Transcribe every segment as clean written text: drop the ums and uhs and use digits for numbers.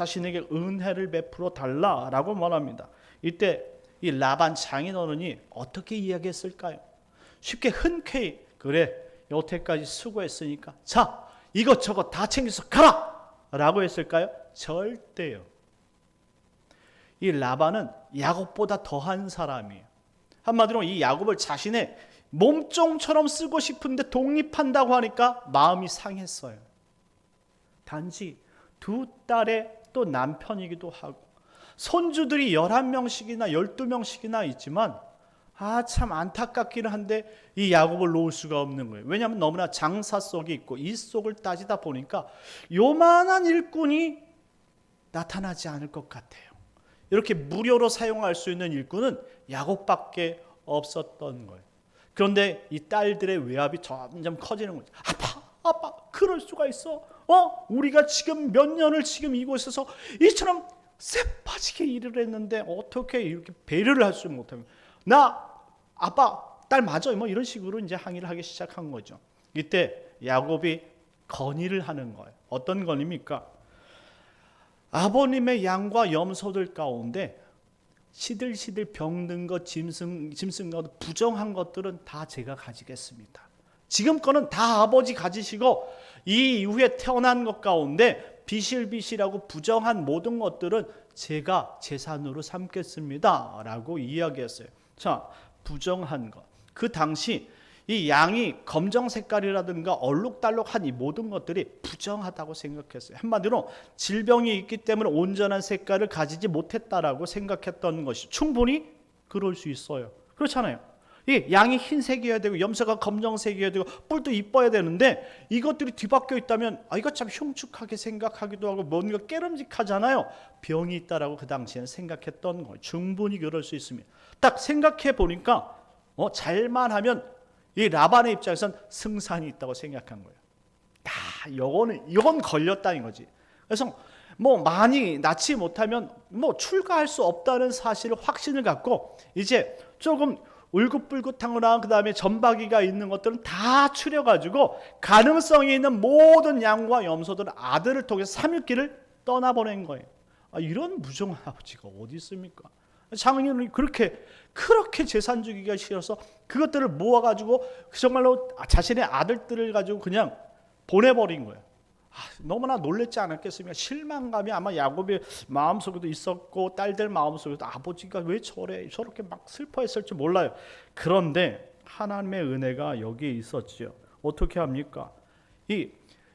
자신에게 은혜를 베풀어 달라라고 말합니다. 이때 이 라반 장인어른이 어떻게 이야기했을까요? 쉽게 흔쾌히 그래 여태까지 수고했으니까 자 이것저것 다 챙겨서 가라 라고 했을까요? 절대요. 이 라반은 야곱보다 더한 사람이에요. 한마디로 이 야곱을 자신의 몸종처럼 쓰고 싶은데 독립한다고 하니까 마음이 상했어요. 단지 두 딸의 또 남편이기도 하고 손주들이 11명씩이나 12명씩이나 있지만 참 안타깝기는 한데 이 야곱을 놓을 수가 없는 거예요. 왜냐하면 너무나 장사 속에 있고 이 속을 따지다 보니까 요만한 일꾼이 나타나지 않을 것 같아요. 이렇게 무료로 사용할 수 있는 일꾼은 야곱밖에 없었던 거예요. 그런데 이 딸들의 외압이 점점 커지는 거죠. 아빠 그럴 수가 있어? 우리가 지금 몇 년을 지금 이곳에서 이처럼 쎄빠지게 일을 했는데 어떻게 이렇게 배려를 할 수 못하면 나 아빠 딸 맞아 뭐 이런 식으로 이제 항의를 하기 시작한 거죠. 이때 야곱이 건의를 하는 거예요. 어떤 건의입니까? 아버님의 양과 염소들 가운데 시들시들 병든 것, 짐승 것, 부정한 것들은 다 제가 가지겠습니다. 지금 거는 다 아버지 가지시고 이 이후에 태어난 것 가운데 비실비실하고 부정한 모든 것들은 제가 재산으로 삼겠습니다 라고 이야기했어요. 자, 부정한 것. 그 당시 이 양이 검정 색깔이라든가 얼룩달룩한 이 모든 것들이 부정하다고 생각했어요. 한마디로 질병이 있기 때문에 온전한 색깔을 가지지 못했다라고 생각했던 것이 충분히 그럴 수 있어요. 그렇잖아요. 이 양이 흰색이어야 되고 염소가 검정색이어야 되고 뿔도 이뻐야 되는데 이것들이 뒤바뀌어 있다면 이거 참 흉측하게 생각하기도 하고 뭔가 깨름직하잖아요. 병이 있다라고 그 당시에는 생각했던 거예요. 충분히 그럴 수 있습니다. 딱 생각해 보니까 잘만 하면 이 라반의 입장에선 승산이 있다고 생각한 거예요. 이건 걸렸다는 거지. 그래서 많이 낳지 못하면 출가할 수 없다는 사실을 확신을 갖고 이제 조금 울긋불긋한 그 다음에 전박이가 있는 것들은 다 추려가지고 가능성이 있는 모든 양과 염소들은 아들을 통해서 삼육기를 떠나보낸 거예요. 이런 무정한 아버지가 어디 있습니까? 장인어른이 그렇게 재산 주기가 싫어서 그것들을 모아가지고 정말로 자신의 아들들을 가지고 그냥 보내버린 거예요. 너무나 놀랬지 않았겠습니까? 실망감이 아마 야곱의 마음속에도 있었고 딸들 마음속에도 아버지가 왜 저렇게 막 슬퍼했을지 몰라요. 그런데 하나님의 은혜가 여기에 있었죠. 어떻게 합니까? 이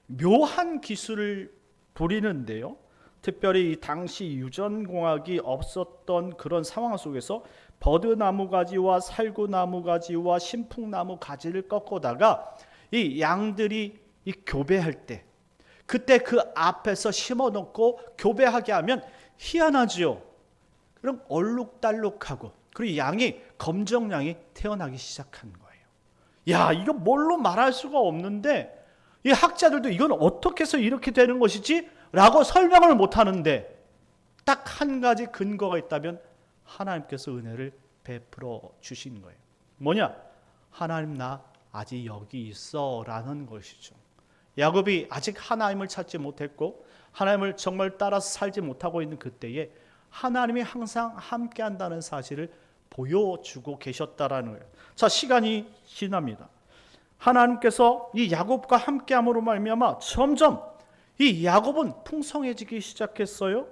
묘한 기술을 부리는데요. 특별히 이 당시 유전공학이 없었던 그런 상황 속에서 버드나무 가지와 살구나무 가지와 신풍나무 가지를 꺾어다가 이 양들이 이 교배할 때 그때 그 앞에서 심어놓고 교배하게 하면 희한하지요. 그럼 얼룩달룩하고 그리고 양이 검정양이 태어나기 시작한 거예요. 이거 뭘로 말할 수가 없는데 이 학자들도 이건 어떻게 해서 이렇게 되는 것이지? 라고 설명을 못하는데 딱 한 가지 근거가 있다면 하나님께서 은혜를 베풀어 주신 거예요. 뭐냐? 하나님 나 아직 여기 있어 라는 것이죠. 야곱이 아직 하나님을 찾지 못했고 하나님을 정말 따라서 살지 못하고 있는 그때에 하나님이 항상 함께한다는 사실을 보여주고 계셨다라는 거예요. 자, 시간이 지납니다. 하나님께서 이 야곱과 함께함으로 말미암아 점점 이 야곱은 풍성해지기 시작했어요.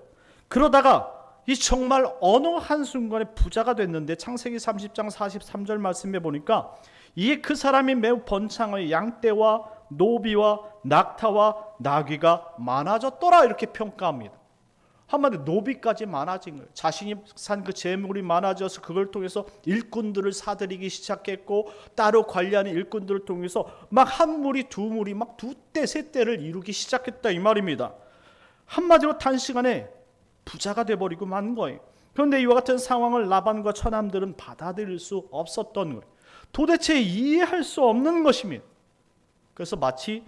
그러다가 이 정말 어느 한순간에 부자가 됐는데 창세기 30장 43절 말씀해 보니까 이에 그 사람이 매우 번창하여 양떼와 노비와 낙타와 나귀가 많아졌더라 이렇게 평가합니다. 한마디로 노비까지 많아진 거예요. 자신이 산 그 재물이 많아져서 그걸 통해서 일꾼들을 사들이기 시작했고 따로 관리하는 일꾼들을 통해서 막 한 무리 두 무리 막 두 대 세 대를 이루기 시작했다 이 말입니다. 한마디로 단시간에 부자가 돼버리고 만 거예요. 그런데 이와 같은 상황을 라반과 처남들은 받아들일 수 없었던 거예요. 도대체 이해할 수 없는 것입니다. 그래서 마치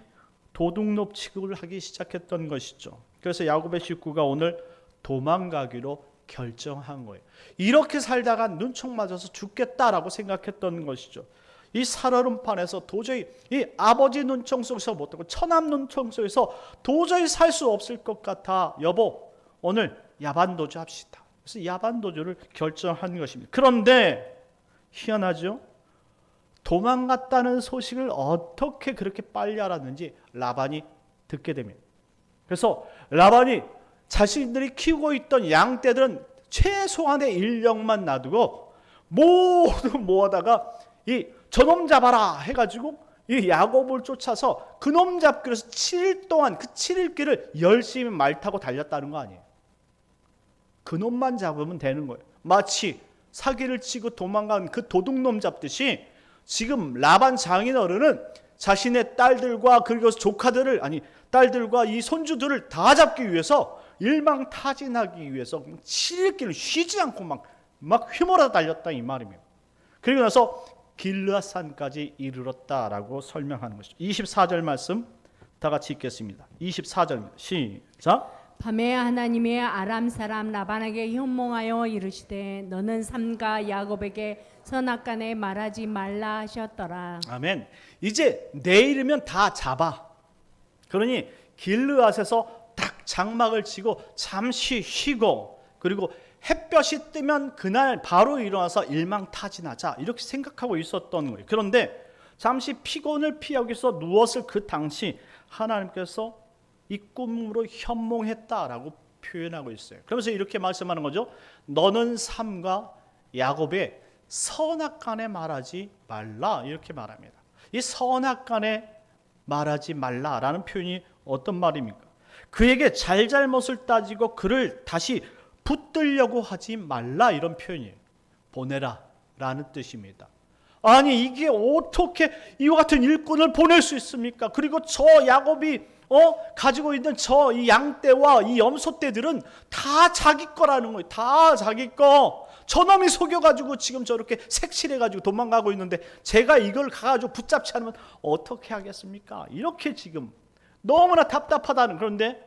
도둑놈 취급을 하기 시작했던 것이죠. 그래서 야곱의 식구가 오늘 도망가기로 결정한 거예요. 이렇게 살다가 눈총 맞아서 죽겠다라고 생각했던 것이죠. 이 살얼음판에서 도저히 이 아버지 눈총 속에서 못하고 처남 눈총 속에서 도저히 살 수 없을 것 같아. 여보, 오늘 야반도주 합시다. 그래서 야반도주를 결정한 것입니다. 그런데 희한하죠? 도망갔다는 소식을 어떻게 그렇게 빨리 알았는지 라반이 듣게 됩니다. 그래서 라반이 자신들이 키우고 있던 양떼들은 최소한의 1령만 놔두고 모두 모아다가 이 저놈 잡아라 해가지고 이 야곱을 쫓아서 그놈 잡기 위해서 7일 동안 그 7일길을 열심히 말 타고 달렸다는 거 아니에요. 그놈만 잡으면 되는 거예요. 마치 사기를 치고 도망간 그 도둑놈 잡듯이 지금 라반 장인어른은 자신의 딸들과 그리고 조카들을 딸들과 이 손주들을 다 잡기 위해서 일망타진하기 위해서 7일길을 쉬지 않고 막 휘몰아 달렸다 이 말입니다. 그리고 나서 길르앗산까지 이르렀다라고 설명하는 것이죠. 24절 말씀 다 같이 읽겠습니다. 24절입니다. 시작. 밤에 하나님의 아람 사람 라반에게 현몽하여 이르시되 너는 삼가 야곱에게 선악간에 말하지 말라 하셨더라. 아멘. 이제 내일이면 다 잡아. 그러니 길르앗에서 딱 장막을 치고 잠시 쉬고 그리고 햇볕이 뜨면 그날 바로 일어나서 일망타진하자 이렇게 생각하고 있었던 거예요. 그런데 잠시 피곤을 피하기 위해서 누웠을 그 당시 하나님께서 이 꿈으로 현몽했다라고 표현하고 있어요. 그러면서 이렇게 말씀하는 거죠. 너는 삼가 야곱의 선악간에 말하지 말라 이렇게 말합니다. 이 선악간에 말하지 말라라는 표현이 어떤 말입니까? 그에게 잘잘못을 따지고 그를 다시 붙들려고 하지 말라 이런 표현이에요. 보내라 라는 뜻입니다. 아니 이게 어떻게 이와 같은 일꾼을 보낼 수 있습니까? 그리고 저 야곱이 가지고 있는 저 이 양떼와 이 염소떼들은 다 자기 거라는 거예요. 다 자기 거. 저놈이 속여가지고 지금 저렇게 색칠해가지고 도망가고 있는데 제가 이걸 가가지고 붙잡지 않으면 어떻게 하겠습니까? 이렇게 지금 너무나 답답하다는. 그런데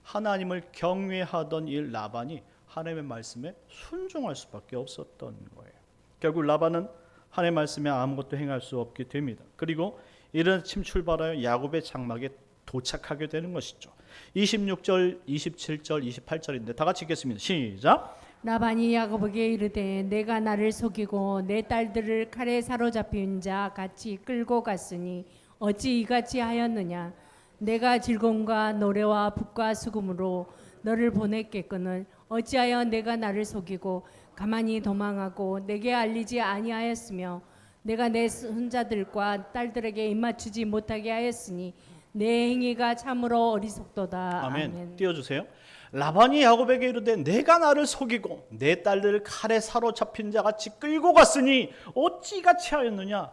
하나님을 경외하던 이 라반이 하나님의 말씀에 순종할 수밖에 없었던 거예요. 결국 라반은 하나님의 말씀에 아무것도 행할 수 없게 됩니다. 그리고 이른 아침 출발하여 야곱의 장막에 도착하게 되는 것이죠. 26절, 27절, 28절인데 다 같이 읽겠습니다. 시작. 라반이 야곱에게 이르되 내가 나를 속이고 내 딸들을 칼에 사로잡힌 자 같이 끌고 갔으니 어찌 이같이 하였느냐. 내가 즐거움과 노래와 북과 수금으로 너를 보냈겠거늘 어찌하여 내가 나를 속이고 가만히 도망하고 내게 알리지 아니하였으며 내가 내 손자들과 딸들에게 입맞추지 못하게 하였으니 내 행위가 참으로 어리석도다. 아멘. 아멘. 띄워주세요. 라반이 야곱에게 이르되 내가 나를 속이고 내 딸들을 칼에 사로잡힌 자같이 끌고 갔으니 어찌 이같이 하였느냐.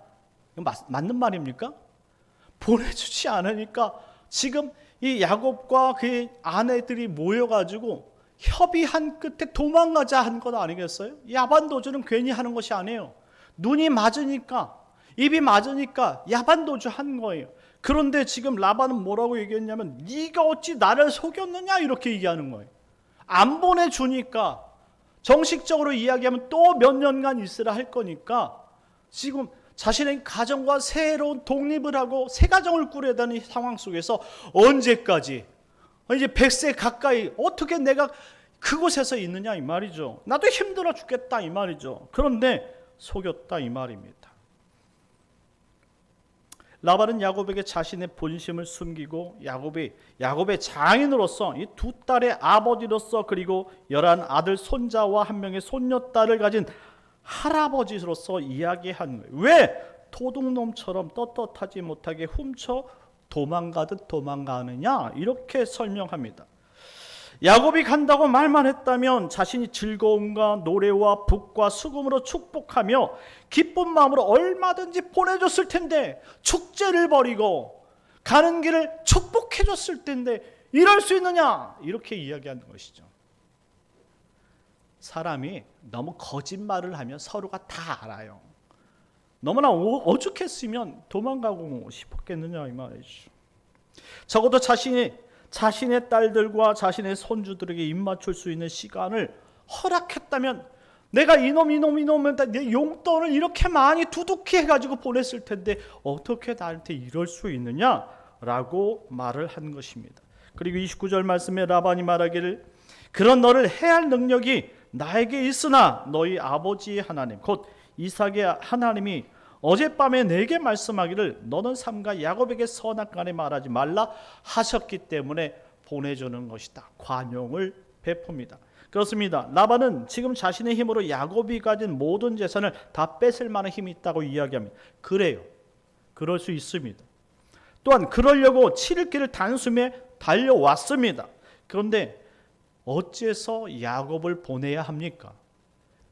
맞는 말입니까? 보내주지 않으니까 지금 이 야곱과 그의 아내들이 모여가지고 협의한 끝에 도망가자 한 것 아니겠어요? 야반도주는 괜히 하는 것이 아니에요. 눈이 맞으니까 입이 맞으니까 야반도주 한 거예요. 그런데 지금 라반은 뭐라고 얘기했냐면 네가 어찌 나를 속였느냐 이렇게 얘기하는 거예요. 안 보내주니까 정식적으로 이야기하면 또 몇 년간 있으라 할 거니까 지금 자신의 가정과 새로운 독립을 하고 새 가정을 꾸려야 되는 상황 속에서 언제까지 이제 100세 가까이 어떻게 내가 그곳에서 있느냐 이 말이죠. 나도 힘들어 죽겠다 이 말이죠. 그런데 속였다 이 말입니다. 라반은 야곱에게 자신의 본심을 숨기고 야곱의 장인으로서 이 두 딸의 아버지로서 그리고 11 아들 손자와 한 명의 손녀딸을 가진 할아버지로서 이야기한 거예요. 왜 도둑놈처럼 떳떳하지 못하게 훔쳐 도망가듯 도망가느냐 이렇게 설명합니다. 야곱이 간다고 말만 했다면 자신이 즐거움과 노래와 북과 수금으로 축복하며 기쁜 마음으로 얼마든지 보내줬을 텐데 축제를 벌이고 가는 길을 축복해줬을 텐데 이럴 수 있느냐 이렇게 이야기하는 것이죠. 사람이 너무 거짓말을 하면 서로가 다 알아요. 너무나 오죽했으면 도망가고 싶었겠느냐 이 말이죠. 적어도 자신의 딸들과 자신의 손주들에게 입맞출 수 있는 시간을 허락했다면 내가 이놈한테 내 용돈을 이렇게 많이 두둑히 해가지고 보냈을 텐데 어떻게 나한테 이럴 수 있느냐라고 말을 한 것입니다. 그리고 29절 말씀에 라반이 말하기를 그런 너를 해할 능력이 나에게 있으나 너희 아버지의 하나님 곧 이삭의 하나님이 어젯밤에 내게 말씀하기를 너는 삼가 야곱에게 선악간에 말하지 말라 하셨기 때문에 보내주는 것이다. 관용을 베풉니다. 그렇습니다. 라반은 지금 자신의 힘으로 야곱이 가진 모든 재산을 다 뺏을 만한 힘이 있다고 이야기합니다. 그래요. 그럴 수 있습니다. 또한 그러려고 7일길을 단숨에 달려왔습니다. 그런데 어째서 야곱을 보내야 합니까?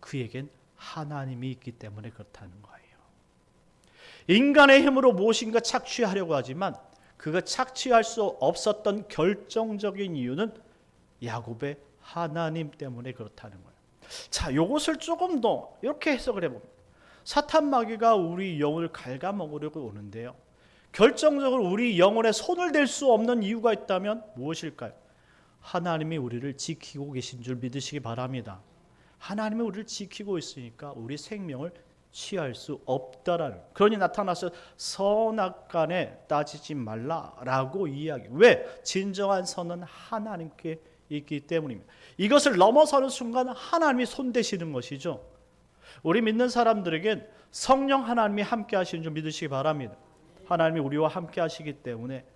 그에겐 하나님이 있기 때문에 그렇다는 거예요. 인간의 힘으로 무엇인가 착취하려고 하지만 그가 착취할 수 없었던 결정적인 이유는 야곱의 하나님 때문에 그렇다는 거예요. 자, 이것을 조금 더 이렇게 해석을 해봅니다. 사탄 마귀가 우리 영혼을 갉아먹으려고 오는데요. 결정적으로 우리 영혼에 손을 댈 수 없는 이유가 있다면 무엇일까요? 하나님이 우리를 지키고 계신 줄 믿으시기 바랍니다. 하나님이 우리를 지키고 있으니까 우리 생명을 취할 수 없다라는, 그러니 나타나서 선악간에 따지지 말라라고 이야기. 왜? 진정한 선은 하나님께 있기 때문입니다. 이것을 넘어서는 순간 하나님이 손대시는 것이죠. 우리 믿는 사람들에겐 성령 하나님이 함께 하시는 줄 믿으시기 바랍니다. 하나님이 우리와 함께 하시기 때문에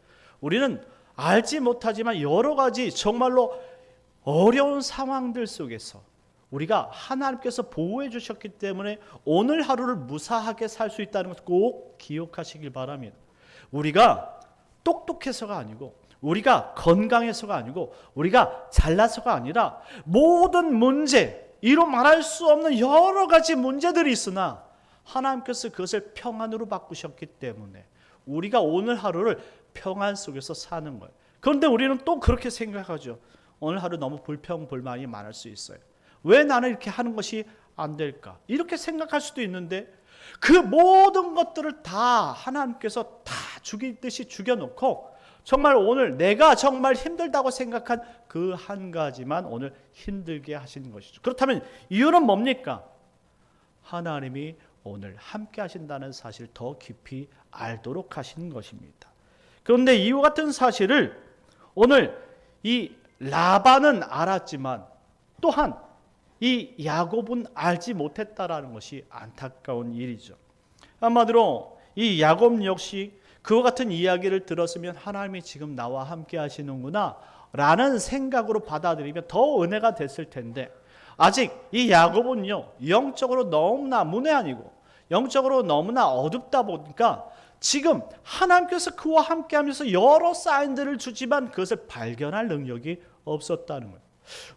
우리는 알지 못하지만 여러 가지 정말로 어려운 상황들 속에서 우리가 하나님께서 보호해 주셨기 때문에 오늘 하루를 무사하게 살 수 있다는 것을 꼭 기억하시길 바랍니다. 우리가 똑똑해서가 아니고 우리가 건강해서가 아니고 우리가 잘나서가 아니라 모든 문제, 이로 말할 수 없는 여러 가지 문제들이 있으나 하나님께서 그것을 평안으로 바꾸셨기 때문에 우리가 오늘 하루를 평안 속에서 사는 거예요. 그런데 우리는 또 그렇게 생각하죠. 오늘 하루 너무 불평불만이 많을 수 있어요. 왜 나는 이렇게 하는 것이 안 될까? 이렇게 생각할 수도 있는데 그 모든 것들을 다 하나님께서 다 죽이듯이 죽여놓고 정말 오늘 내가 정말 힘들다고 생각한 그 한 가지만 오늘 힘들게 하시는 것이죠. 그렇다면 이유는 뭡니까? 하나님이 오늘 함께 하신다는 사실을 더 깊이 알도록 하시는 것입니다. 그런데 이와 같은 사실을 오늘 이 라반은 알았지만 또한 이 야곱은 알지 못했다라는 것이 안타까운 일이죠. 한마디로 이 야곱 역시 그와 같은 이야기를 들었으면 하나님이 지금 나와 함께 하시는구나 라는 생각으로 받아들이면 더 은혜가 됐을 텐데 아직 이 야곱은요 영적으로 너무나 문외한이고 영적으로 너무나 어둡다 보니까 지금 하나님께서 그와 함께 하면서 여러 사인들을 주지만 그것을 발견할 능력이 없었다는 거예요.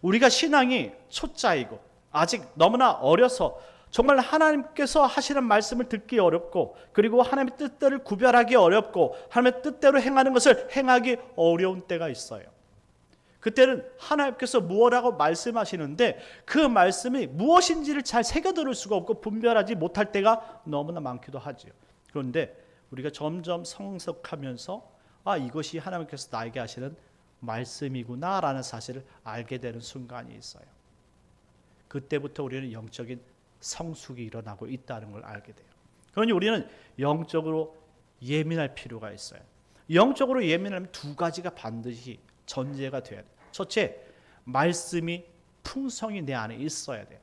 우리가 신앙이 초짜이고 아직 너무나 어려서 정말 하나님께서 하시는 말씀을 듣기 어렵고 그리고 하나님의 뜻대로 구별하기 어렵고 하나님의 뜻대로 행하는 것을 행하기 어려운 때가 있어요. 그때는 하나님께서 무엇라고 말씀하시는데 그 말씀이 무엇인지를 잘 새겨들을 수가 없고 분별하지 못할 때가 너무나 많기도 하죠. 그런데 우리가 점점 성숙하면서 이것이 하나님께서 나에게 하시는 말씀이구나 라는 사실을 알게 되는 순간이 있어요. 그때부터 우리는 영적인 성숙이 일어나고 있다는 걸 알게 돼요. 그러니 우리는 영적으로 예민할 필요가 있어요. 영적으로 예민하면 두 가지가 반드시 전제가 돼야 돼요. 첫째, 말씀이 풍성히 내 안에 있어야 돼요.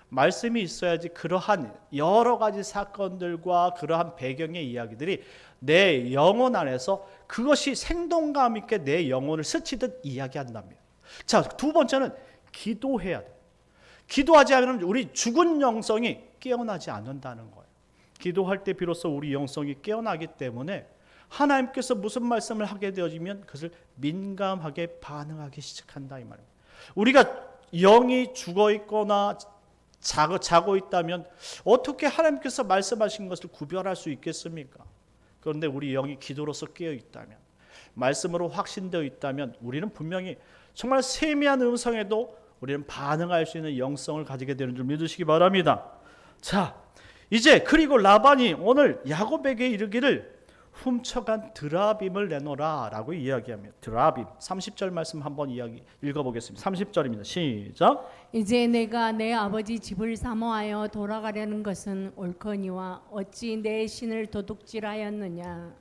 말씀이 있어야지 그러한 여러 가지 사건들과 그러한 배경의 이야기들이 내 영혼 안에서 그것이 생동감 있게 내 영혼을 스치듯 이야기한답니다. 자, 두 번째는 기도해야 돼요. 기도하지 않으면 우리 죽은 영성이 깨어나지 않는다는 거예요. 기도할 때 비로소 우리 영성이 깨어나기 때문에 하나님께서 무슨 말씀을 하게 되어지면 그것을 민감하게 반응하기 시작한다 이 말입니다. 우리가 영이 죽어 있거나 자고 있다면 어떻게 하나님께서 말씀하신 것을 구별할 수 있겠습니까? 그런데 우리 영이 기도로서 깨어 있다면 말씀으로 확신되어 있다면 우리는 분명히 정말 세미한 음성에도 우리는 반응할 수 있는 영성을 가지게 되는 줄 믿으시기 바랍니다. 자, 이제 그리고 라반이 오늘 야곱에게 이르기를 훔쳐간 드라빔을 내놓으라 라고 이야기합니다. 드라빔 30절 말씀 한번 읽어보겠습니다. 30절입니다. 시작. 이제 내가 내 아버지 집을 사모하여 돌아가려는 것은 옳거니와 어찌 내 신을 도둑질하였느냐.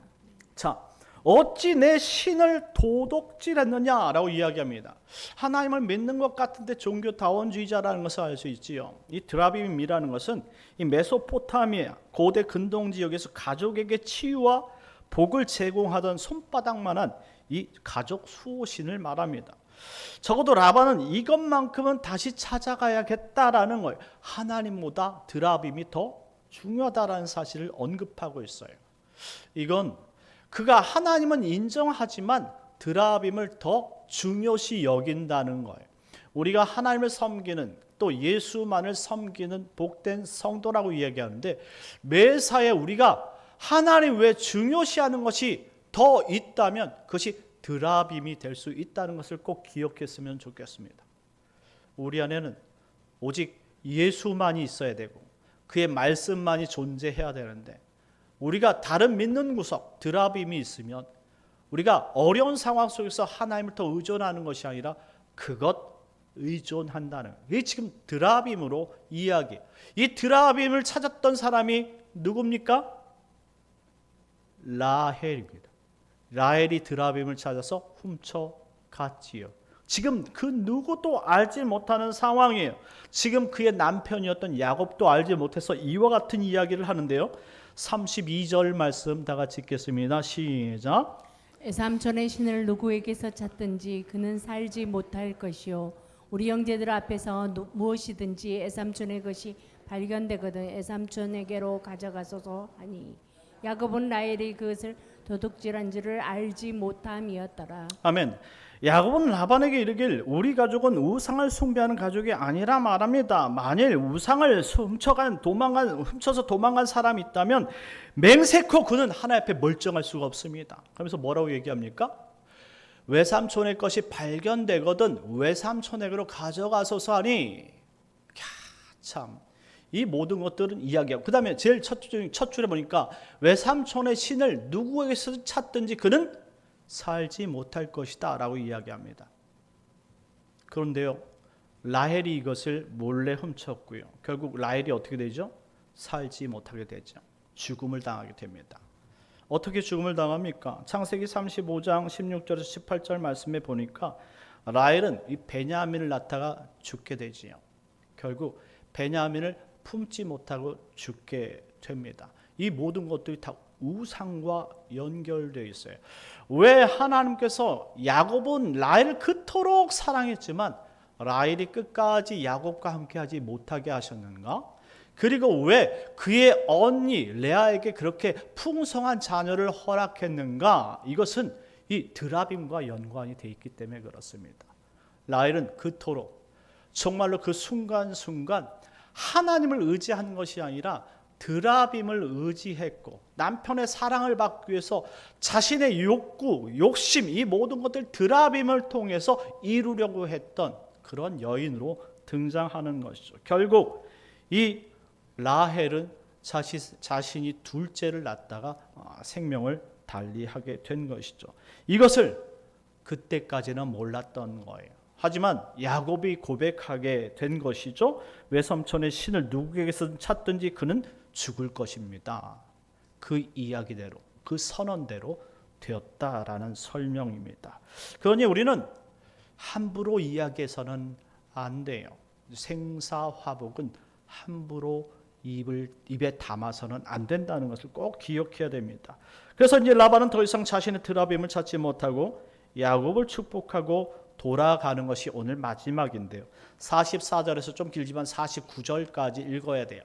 자, 어찌 내 신을 도둑질했느냐라고 이야기합니다. 하나님을 믿는 것 같은데 종교다원주의자라는 것을 알 수 있지요. 이 드라빔이라는 것은 이 메소포타미아 고대 근동 지역에서 가족에게 치유와 복을 제공하던 손바닥만한 이 가족 수호신을 말합니다. 적어도 라반은 이것만큼은 다시 찾아가야겠다라는 거예요. 하나님보다 드라빔이 더 중요하다라는 사실을 언급하고 있어요. 이건 그가 하나님은 인정하지만 드라빔을 더 중요시 여긴다는 거예요. 우리가 하나님을 섬기는 또 예수만을 섬기는 복된 성도라고 이야기하는데 매사에 우리가 하나님 외에 중요시하는 것이 더 있다면 그것이 드라빔이 될 수 있다는 것을 꼭 기억했으면 좋겠습니다. 우리 안에는 오직 예수만이 있어야 되고 그의 말씀만이 존재해야 되는데 우리가 다른 믿는 구석 드라빔이 있으면 우리가 어려운 상황 속에서 하나님을 더 의존하는 것이 아니라 그것 의존한다는 이게 지금 드라빔으로 이야기. 이 드라빔을 찾았던 사람이 누굽니까? 라헬입니다. 라헬이 드라빔을 찾아서 훔쳐갔지요. 지금 그 누구도 알지 못하는 상황이에요. 지금 그의 남편이었던 야곱도 알지 못해서 이와 같은 이야기를 하는데요. 32절 말씀 다 같이 읽겠습니다. 시작. 삼촌의 신을 누구에게서 찾든지 그는 살지 못할 것이요 우리 형제들 앞에서 무엇이든지 애삼촌의 것이 발견되거든 애삼촌에게로 가져가소서 하니 야곱은 라헬이 그것을 도둑질한 줄을 알지 못함이었더라. 아멘. 야곱은 라반에게 이르길 우리 가족은 우상을 숭배하는 가족이 아니라 말합니다. 만일 우상을 훔쳐서 도망간 사람이 있다면 맹세코 그는 하나님 앞에 멀쩡할 수가 없습니다. 그러면서 뭐라고 얘기합니까? 외삼촌의 것이 발견되거든 외삼촌에게로 가져가소서 하니 참 이 모든 것들은 이야기하고 그 다음에 제일 첫 줄에 보니까 외삼촌의 신을 누구에게서 찾든지 그는 살지 못할 것이다 라고 이야기합니다. 그런데요 라헬이 이것을 몰래 훔쳤고요 결국 라헬이 어떻게 되죠? 살지 못하게 되죠. 죽음을 당하게 됩니다. 어떻게 죽음을 당합니까? 창세기 35장 16절에서 18절 말씀에 보니까 라헬은 이 베냐민을 낳다가 죽게 되지요. 결국 베냐민을 품지 못하고 죽게 됩니다. 이 모든 것들이 다 우상과 연결되어 있어요. 왜 하나님께서 야곱은 라헬을 그토록 사랑했지만 라헬이 끝까지 야곱과 함께하지 못하게 하셨는가? 그리고 왜 그의 언니 레아에게 그렇게 풍성한 자녀를 허락했는가? 이것은 이 드라빔과 연관이 되어 있기 때문에 그렇습니다. 라헬은 그토록 정말로 그 순간순간 하나님을 의지하는 것이 아니라 드라빔을 의지했고 남편의 사랑을 받기 위해서 자신의 욕구, 욕심 이 모든 것들 드라빔을 통해서 이루려고 했던 그런 여인으로 등장하는 것이죠. 결국 이 라헬은 자신이 둘째를 낳다가 생명을 달리하게 된 것이죠. 이것을 그때까지는 몰랐던 거예요. 하지만 야곱이 고백하게 된 것이죠. 외삼촌의 신을 누구에게서 찾든지 그는 죽을 것입니다. 그 이야기대로 그 선언대로 되었다라는 설명입니다. 그러니 우리는 함부로 이야기해서는 안 돼요. 생사화복은 함부로 입에 담아서는 안 된다는 것을 꼭 기억해야 됩니다. 그래서 이제 라반은 더 이상 자신의 드라빔을 찾지 못하고 야곱을 축복하고 돌아가는 것이 오늘 마지막인데요. 44절에서 좀 길지만 49절까지 읽어야 돼요.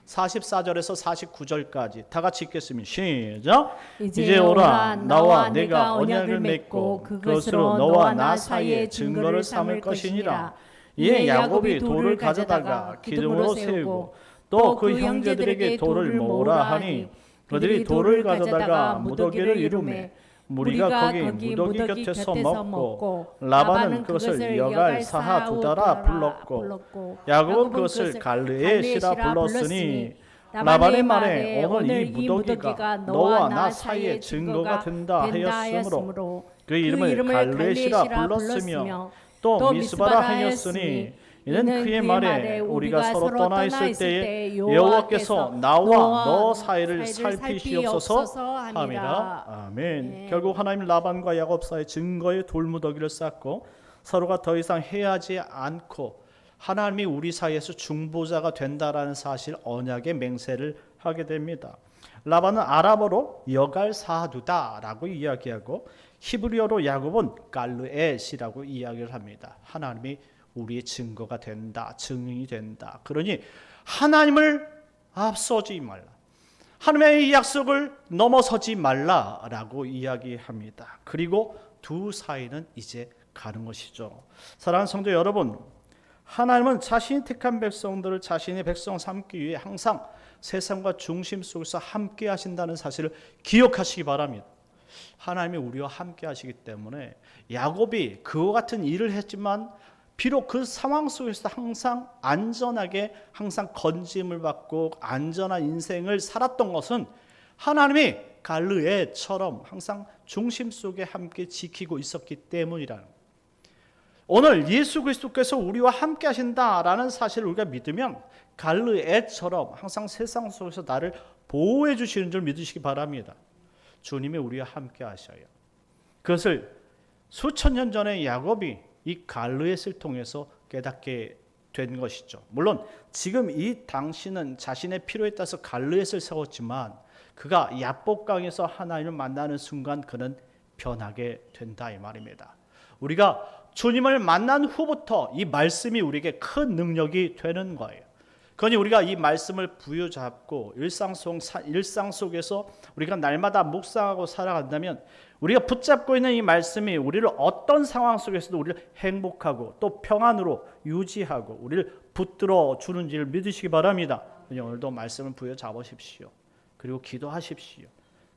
44절에서 49절까지 다 같이 읽겠습니다. 시작. 이제 오라 나와 내가 언약을 맺고 그것으로 너와 나 사이에 증거를 삼을 것이니라. 이에 야곱이 돌을 가져다가 기둥으로 세우고 또 그 형제들에게 돌을 모으라 하니 그들이 돌을 가져다가 무더기를 이루매 무리가 거기 무더기 곁에서 먹고 라반은 그것을 여갈 사하 두다라 불렀고 야곱은 그것을 갈르에시라 불렀으니 라반의 말에 오늘 이 무더기가 너와 나 사이의 증거가 된다 하였으므로 그 이름을 갈르에시라 불렀으며 또 미스바라 하였으니 이는 그의 말에 우리가 서로 떠나 있을 때에 여호와께서 나와 너 사이를 살피시옵소서 함이라. 아멘. 결국 하나님 라반과 야곱 사이 증거의 돌무더기를 쌓고 서로가 더 이상 해하지 않고 하나님이 우리 사이에서 중보자가 된다라는 사실 언약의 맹세를 하게 됩니다. 라반은 아람어로 여갈사두다라고 이야기하고 히브리어로 야곱은 갈르엣이라고 이야기를 합니다. 하나님이 우리의 증거가 된다, 증인이 된다. 그러니 하나님을 앞서지 말라, 하나님의 약속을 넘어서지 말라라고 이야기합니다. 그리고 두 사이는 이제 가는 것이죠. 사랑하는 성도 여러분, 하나님은 자신이 택한 백성들을 자신의 백성 삼기 위해 항상 세상과 중심 속에서 함께 하신다는 사실을 기억하시기 바랍니다. 하나님이 우리와 함께 하시기 때문에 야곱이 그와 같은 일을 했지만 비록 그 상황 속에서 항상 안전하게 항상 건짐을 받고 안전한 인생을 살았던 것은 하나님이 갈르엣처럼 항상 중심 속에 함께 지키고 있었기 때문이라는 거예요. 오늘 예수 그리스도께서 우리와 함께 하신다라는 사실을 우리가 믿으면 갈르엣처럼 항상 세상 속에서 나를 보호해 주시는 줄 믿으시기 바랍니다. 주님이 우리와 함께 하셔요. 그것을 수천 년 전에 야곱이 이 갈르엣을 통해서 깨닫게 된 것이죠. 물론 지금 이 당신은 자신의 필요에 따라서 갈르엣을 세웠지만 그가 야복강에서 하나님을 만나는 순간 그는 변하게 된다 이 말입니다. 우리가 주님을 만난 후부터 이 말씀이 우리에게 큰 능력이 되는 거예요. 그러니 우리가 이 말씀을 부여잡고 일상 속에서 우리가 날마다 묵상하고 살아간다면 우리가 붙잡고 있는 이 말씀이 우리를 어떤 상황 속에서도 우리를 행복하고 또 평안으로 유지하고 우리를 붙들어 주는지를 믿으시기 바랍니다. 오늘도 말씀을 부여잡으십시오. 그리고 기도하십시오.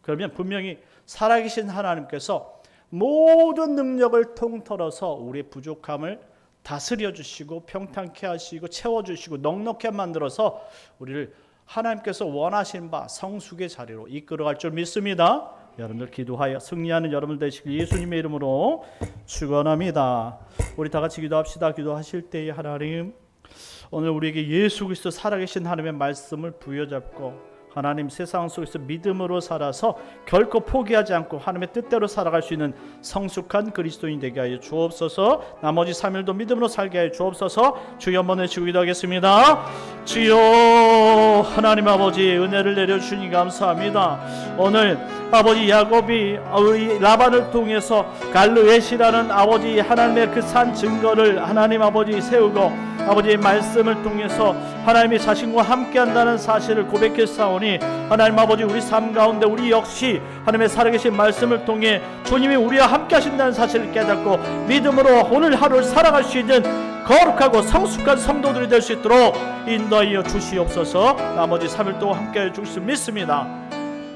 그러면 분명히 살아계신 하나님께서 모든 능력을 통틀어서 우리의 부족함을 다스려 주시고 평탄케 하시고 채워주시고 넉넉게 만들어서 우리를 하나님께서 원하신 바 성숙의 자리로 이끌어갈 줄 믿습니다. 여러분들 기도하여 승리하는 여러분 되시길 예수님의 이름으로 축원합니다. 우리 다 같이 기도합시다. 기도하실 때에 하나님, 오늘 우리에게 예수 그리스도 살아계신 하나님의 말씀을 부여잡고 하나님 세상 속에서 믿음으로 살아서 결코 포기하지 않고 하나님의 뜻대로 살아갈 수 있는 성숙한 그리스도인 되게 하여 주옵소서. 나머지 3일도 믿음으로 살게 하여 주옵소서. 주여 한번 외치고 기도하겠습니다. 주여 하나님 아버지 은혜를 내려주시니 감사합니다. 오늘 아버지 야곱이 라반을 통해서 갈르엣이라는 아버지 하나님의 그 산 증거를 하나님 아버지 세우고 아버지의 말씀을 통해서 하나님이 자신과 함께한다는 사실을 고백했사오니 하나님 아버지 우리 삶 가운데 우리 역시 하나님의 살아계신 말씀을 통해 주님이 우리와 함께하신다는 사실을 깨닫고 믿음으로 오늘 하루를 살아갈 수 있는 거룩하고 성숙한 성도들이 될 수 있도록 인도하여 주시옵소서. 나머지 3일 동안 함께해 주실 믿습니다.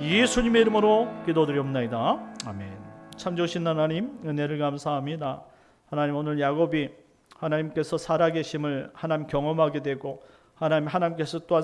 예수님의 이름으로 기도드리옵나이다. 아멘. 참 좋으신 하나님 은혜를 감사합니다. 하나님 오늘 야곱이 하나님께서 살아계심을 하나님 경험하게 되고 하나님께서 또한